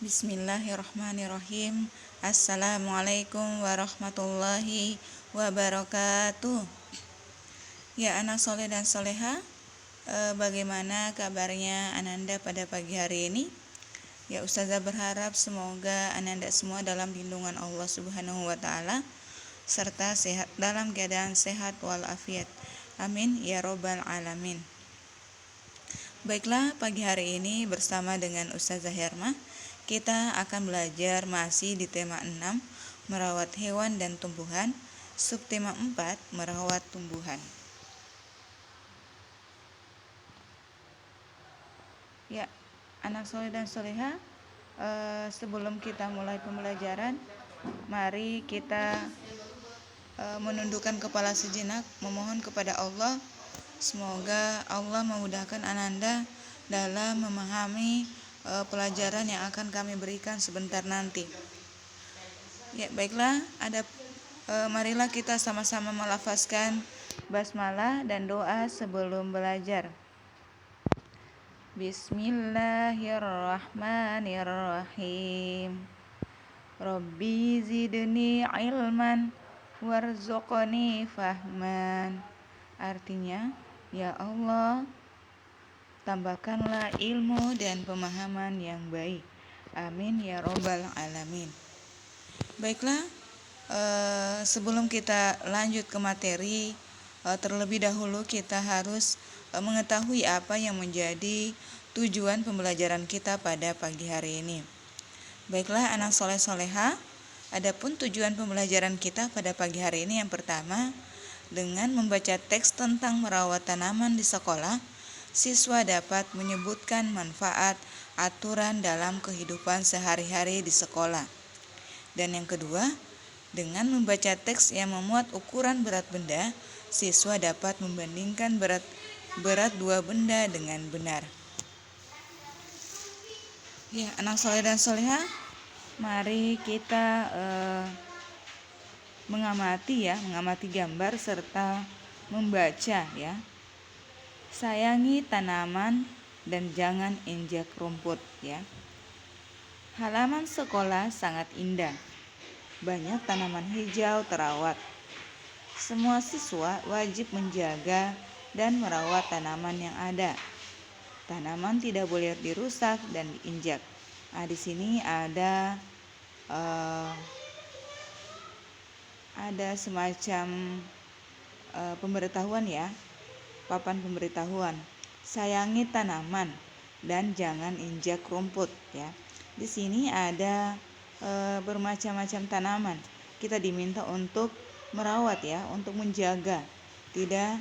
Bismillahirrahmanirrahim. Assalamualaikum warahmatullahi wabarakatuh. Ya anak soleh dan soleha, bagaimana kabarnya Ananda pada pagi hari ini? Ya Ustazah berharap semoga Ananda semua dalam lindungan Allah Subhanahu wa taala serta sehat dalam keadaan sehat walafiat. Amin ya robbal alamin. Baiklah, pagi hari ini bersama dengan Ustazah Herma, kita akan belajar masih di tema 6, merawat hewan dan tumbuhan, subtema 4, merawat tumbuhan. Ya, anak soleh dan soleha, sebelum kita mulai pembelajaran, mari kita menundukkan kepala sejenak, memohon kepada Allah. Semoga Allah memudahkan Ananda dalam memahami pelajaran yang akan kami berikan sebentar nanti. Ya, baiklah, marilah kita sama-sama melafazkan basmalah dan doa sebelum belajar. Bismillahirrahmanirrahim. Rabbi zidni ilman warzuqni fahman. Artinya, ya Allah, tambahkanlah ilmu dan pemahaman yang baik. Amin ya robbal alamin. Baiklah, sebelum kita lanjut ke materi, terlebih dahulu kita harus mengetahui apa yang menjadi tujuan pembelajaran kita pada pagi hari ini. Baiklah anak soleh-soleha, adapun tujuan pembelajaran kita pada pagi hari ini yang pertama, dengan membaca teks tentang merawat tanaman di sekolah, siswa dapat menyebutkan manfaat aturan dalam kehidupan sehari-hari di sekolah. Dan yang kedua, dengan membaca teks yang memuat ukuran berat benda, siswa dapat membandingkan berat dua benda dengan benar. Ya, anak soleh dan soleha, mari kita mengamati gambar serta membaca ya. Sayangi tanaman dan jangan injak rumput ya. Halaman sekolah sangat indah. Banyak tanaman hijau terawat. Semua siswa wajib menjaga dan merawat tanaman yang ada. Tanaman tidak boleh dirusak dan diinjak. Di sini ada semacam pemberitahuan ya, papan pemberitahuan. Sayangi tanaman dan jangan injak rumput ya. Di sini ada bermacam-macam tanaman. Kita diminta untuk merawat ya, untuk menjaga, tidak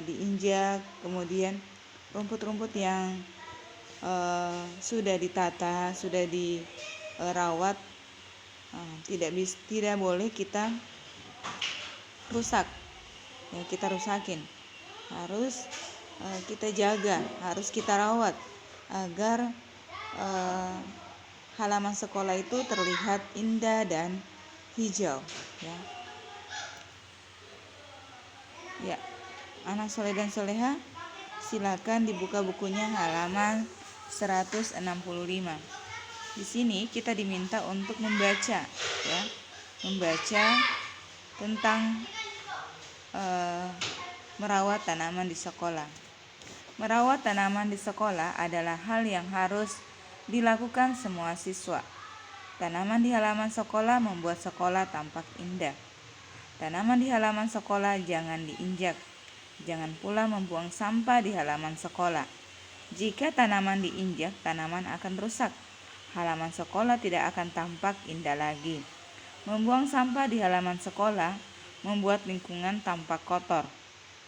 diinjak. Kemudian rumput-rumput yang sudah ditata, sudah dirawat, tidak boleh kita rusak ya, kita rusakin. Harus kita jaga, harus kita rawat agar halaman sekolah itu terlihat indah dan hijau ya. Ya, anak soleh dan soleha, silakan dibuka bukunya halaman 165. Di sini kita diminta untuk membaca ya, membaca tentang merawat tanaman di sekolah. Merawat tanaman di sekolah adalah hal yang harus dilakukan semua siswa. Tanaman di halaman sekolah membuat sekolah tampak indah. Tanaman di halaman sekolah jangan diinjak. Jangan pula membuang sampah di halaman sekolah. Jika tanaman diinjak, tanaman akan rusak. Halaman sekolah tidak akan tampak indah lagi. Membuang sampah di halaman sekolah membuat lingkungan tampak kotor.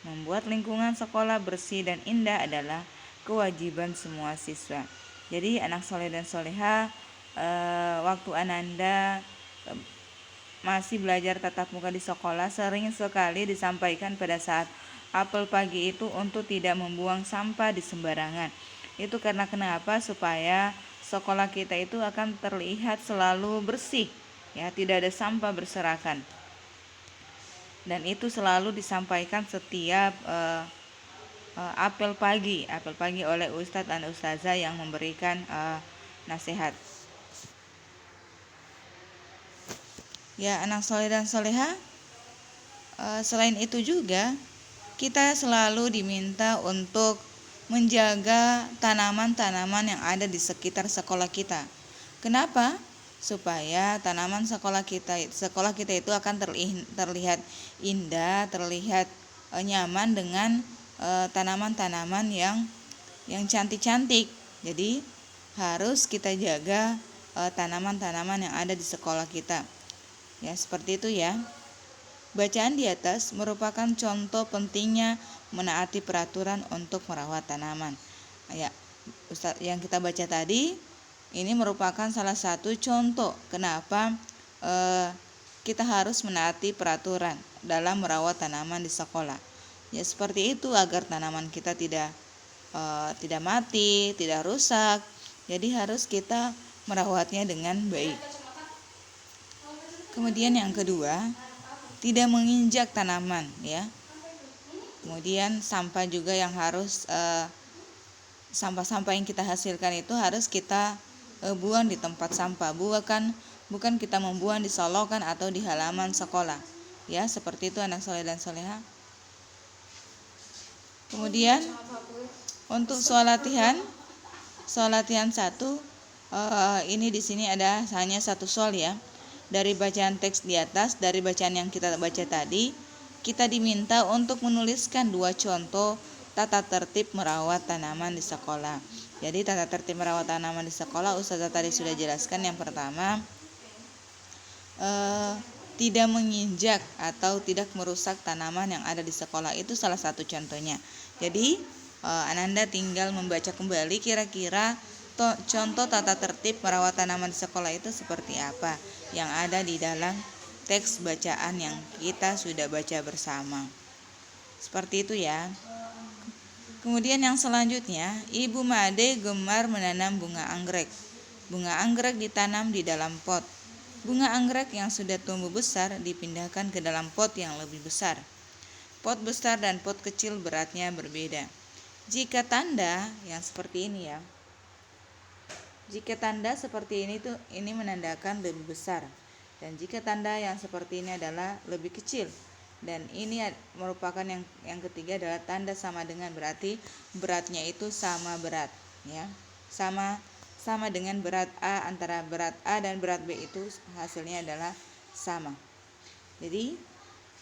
Membuat lingkungan sekolah bersih dan indah adalah kewajiban semua siswa. Jadi anak soleh dan soleha, waktu Ananda masih belajar tatap muka di sekolah, sering sekali disampaikan pada saat apel pagi itu untuk tidak membuang sampah di sembarangan. Itu karena kenapa? Supaya sekolah kita itu akan terlihat selalu bersih ya, tidak ada sampah berserakan. Dan itu selalu disampaikan setiap apel pagi oleh ustadz dan ustazah yang memberikan nasihat. Ya, anak soleh dan soleha, selain itu juga kita selalu diminta untuk menjaga tanaman-tanaman yang ada di sekitar sekolah kita. Kenapa? Supaya tanaman sekolah kita itu akan terlihat indah, terlihat nyaman dengan tanaman-tanaman yang cantik-cantik. Jadi harus kita jaga tanaman-tanaman yang ada di sekolah kita. Ya, seperti itu ya. Bacaan di atas merupakan contoh pentingnya menaati peraturan untuk merawat tanaman. Ya, Ustaz, yang kita baca tadi ini merupakan salah satu contoh kenapa kita harus menaati peraturan dalam merawat tanaman di sekolah. Ya, seperti itu agar tanaman kita tidak mati, tidak rusak. Jadi harus kita merawatnya dengan baik. Kemudian yang kedua, tidak menginjak tanaman, ya. Kemudian sampah juga yang harus sampah-sampah yang kita hasilkan itu harus kita buang di tempat sampah, bukan kita membuang di solokan atau di halaman sekolah. Ya, seperti itu anak soleh dan soleha. Kemudian untuk soal latihan 1, ini di sini ada hanya satu soal ya. Dari bacaan teks di atas, dari bacaan yang kita baca tadi, kita diminta untuk menuliskan 2 contoh tata tertib merawat tanaman di sekolah. Jadi tata tertib merawat tanaman di sekolah Ustazah tadi sudah jelaskan. Yang pertama, tidak menginjak atau tidak merusak tanaman yang ada di sekolah, itu salah satu contohnya. Jadi Ananda tinggal membaca kembali kira-kira contoh tata tertib merawat tanaman di sekolah itu seperti apa yang ada di dalam teks bacaan yang kita sudah baca bersama. Seperti itu ya. Kemudian yang selanjutnya, Ibu Made gemar menanam bunga anggrek. Bunga anggrek ditanam di dalam pot. Bunga anggrek yang sudah tumbuh besar dipindahkan ke dalam pot yang lebih besar. Pot besar dan pot kecil beratnya berbeda. Jika tanda yang seperti ini ya. Jika tanda seperti ini menandakan lebih besar. Dan jika tanda yang seperti ini adalah lebih kecil. Dan ini merupakan yang ketiga adalah tanda sama dengan, berarti beratnya itu sama berat ya. Sama dengan berat A, antara berat A dan berat B itu hasilnya adalah sama. Jadi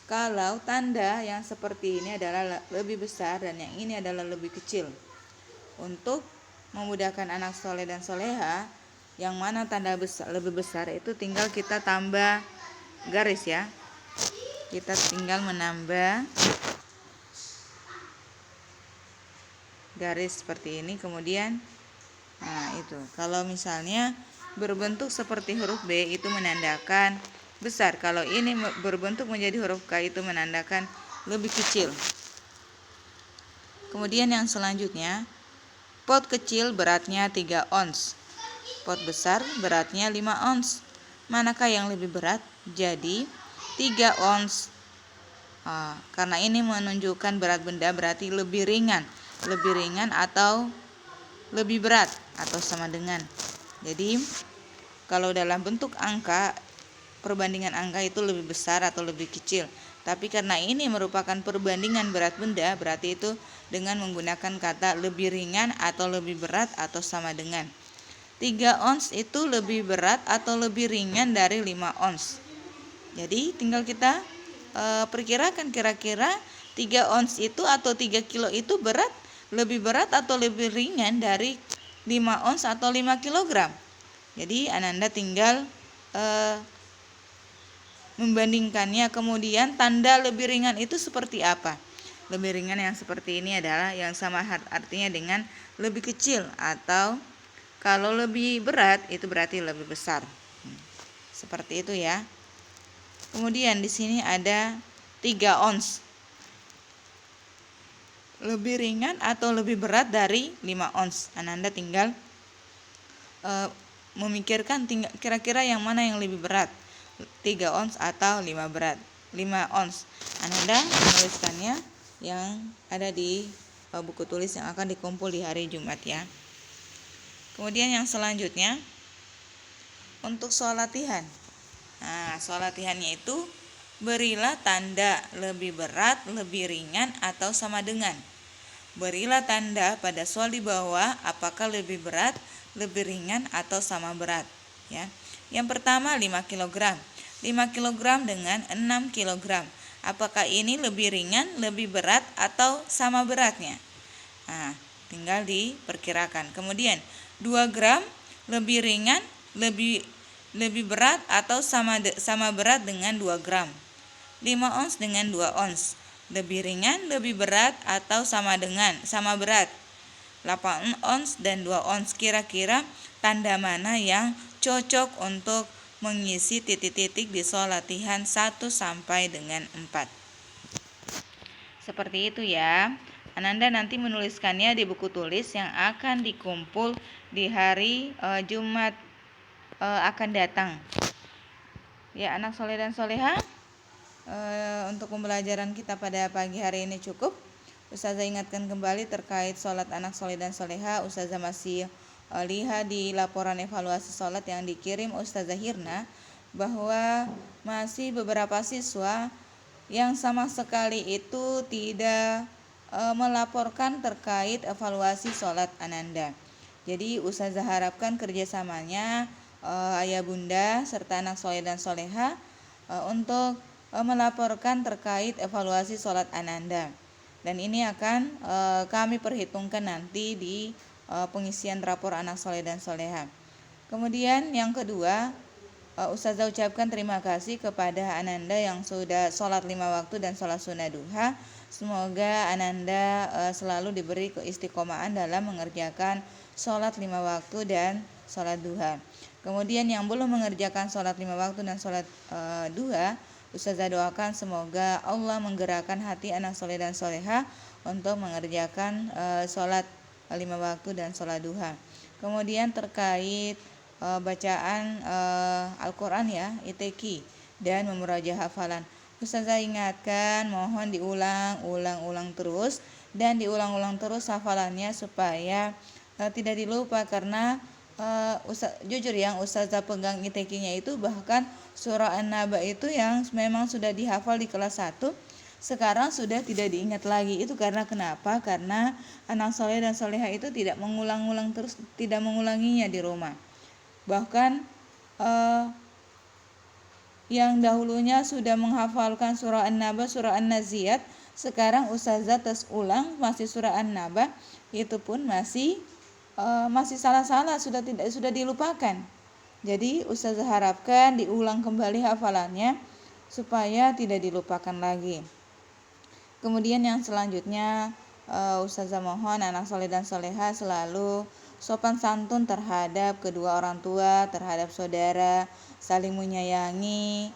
kalau tanda yang seperti ini adalah lebih besar dan yang ini adalah lebih kecil. Untuk memudahkan anak soleh dan soleha, yang mana tanda lebih besar itu tinggal kita tambah garis ya. Kita tinggal menambah garis seperti ini. Kemudian itu kalau misalnya berbentuk seperti huruf B itu menandakan besar. Kalau ini berbentuk menjadi huruf K itu menandakan lebih kecil. Kemudian yang selanjutnya, pot kecil beratnya 3 ons. Pot besar beratnya 5 ons. Manakah yang lebih berat? Jadi 3 ons. Karena ini menunjukkan berat benda berarti lebih ringan atau lebih berat atau sama dengan. Jadi kalau dalam bentuk angka, perbandingan angka itu lebih besar atau lebih kecil. Tapi karena ini merupakan perbandingan berat benda, berarti itu dengan menggunakan kata lebih ringan atau lebih berat atau sama dengan. 3 ons itu lebih berat atau lebih ringan dari 5 ons. Jadi tinggal kita perkirakan kira-kira 3 ons itu atau 3 kilo itu lebih berat atau lebih ringan dari 5 ons atau 5 kilogram. Jadi Ananda tinggal membandingkannya. Kemudian tanda lebih ringan itu seperti apa? Lebih ringan yang seperti ini adalah yang sama artinya dengan lebih kecil, atau kalau lebih berat itu berarti lebih besar. Seperti itu ya. Kemudian di sini ada 3 ons. Lebih ringan atau lebih berat dari 5 ons. Ananda tinggal memikirkan kira-kira yang mana yang lebih berat, 3 ons atau 5 ons. Ananda menuliskannya yang ada di buku tulis yang akan dikumpul di hari Jumat ya. Kemudian yang selanjutnya, untuk soal latihan Nah, soal latihannya itu berilah tanda lebih berat, lebih ringan, atau sama dengan. Berilah tanda pada soal di bawah apakah lebih berat, lebih ringan, atau sama berat. Ya. Yang pertama 5 kg. 5 kg dengan 6 kg. Apakah ini lebih ringan, lebih berat, atau sama beratnya? Nah, tinggal diperkirakan. Kemudian 2 gram lebih ringan, lebih berat atau sama berat dengan 2 gram. 5 ons dengan 2 ons. Lebih ringan, lebih berat atau sama berat. 8 ons dan 2 ons. Kira-kira tanda mana yang cocok untuk mengisi titik-titik di soal latihan 1 sampai dengan 4. Seperti itu ya. Ananda nanti menuliskannya di buku tulis yang akan dikumpul di hari Jumat akan datang. Ya, anak soleh dan soleha, untuk pembelajaran kita pada pagi hari ini cukup. Ustazah ingatkan kembali terkait sholat anak soleh dan soleha. Ustazah masih lihat di laporan evaluasi sholat yang dikirim Ustazah Hirna bahwa masih beberapa siswa yang sama sekali itu tidak melaporkan terkait evaluasi sholat Ananda. Jadi Ustazah harapkan kerjasamanya ayah bunda serta anak soleh dan soleha untuk melaporkan terkait evaluasi sholat Ananda. Dan ini akan kami perhitungkan nanti di pengisian rapor anak soleh dan soleha. Kemudian yang kedua, Ustazah ucapkan terima kasih kepada Ananda yang sudah sholat 5 waktu dan sholat sunnah duha. Semoga Ananda selalu diberi keistiqomahan dalam mengerjakan sholat 5 waktu dan sholat duha. Kemudian yang belum mengerjakan sholat 5 waktu dan sholat duha, Ustazah doakan semoga Allah menggerakkan hati anak soleh dan soleha untuk mengerjakan sholat 5 waktu dan sholat duha. Kemudian terkait bacaan Al-Quran ya, ITQ dan memurajaah hafalan. Ustazah ingatkan mohon diulang-ulang terus dan diulang-ulang terus hafalannya supaya tidak dilupa karena jujur yang Ustazah pegang ITQ-nya itu bahkan surah An-Naba itu yang memang sudah dihafal di kelas 1 sekarang sudah tidak diingat lagi. Itu karena kenapa? Karena anak soleh dan soleha itu tidak mengulang-ulang terus, tidak mengulanginya di rumah. Bahkan yang dahulunya sudah menghafalkan surah An-Naba, surah An-Naziat, sekarang Ustazah tes ulang masih surah An-Naba, itu pun masih salah-salah, sudah dilupakan. Jadi Ustazah harapkan diulang kembali hafalannya supaya tidak dilupakan lagi. Kemudian yang selanjutnya Ustazah mohon anak soleh dan soleha selalu sopan santun terhadap kedua orang tua, terhadap saudara, saling menyayangi,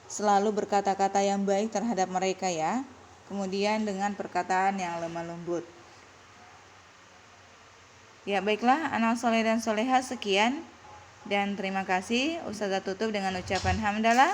selalu berkata-kata yang baik terhadap mereka ya. Kemudian dengan perkataan yang lemah lembut. Ya baiklah anak soleh dan soleha, sekian dan terima kasih. Ustazah tutup dengan ucapan hamdalah.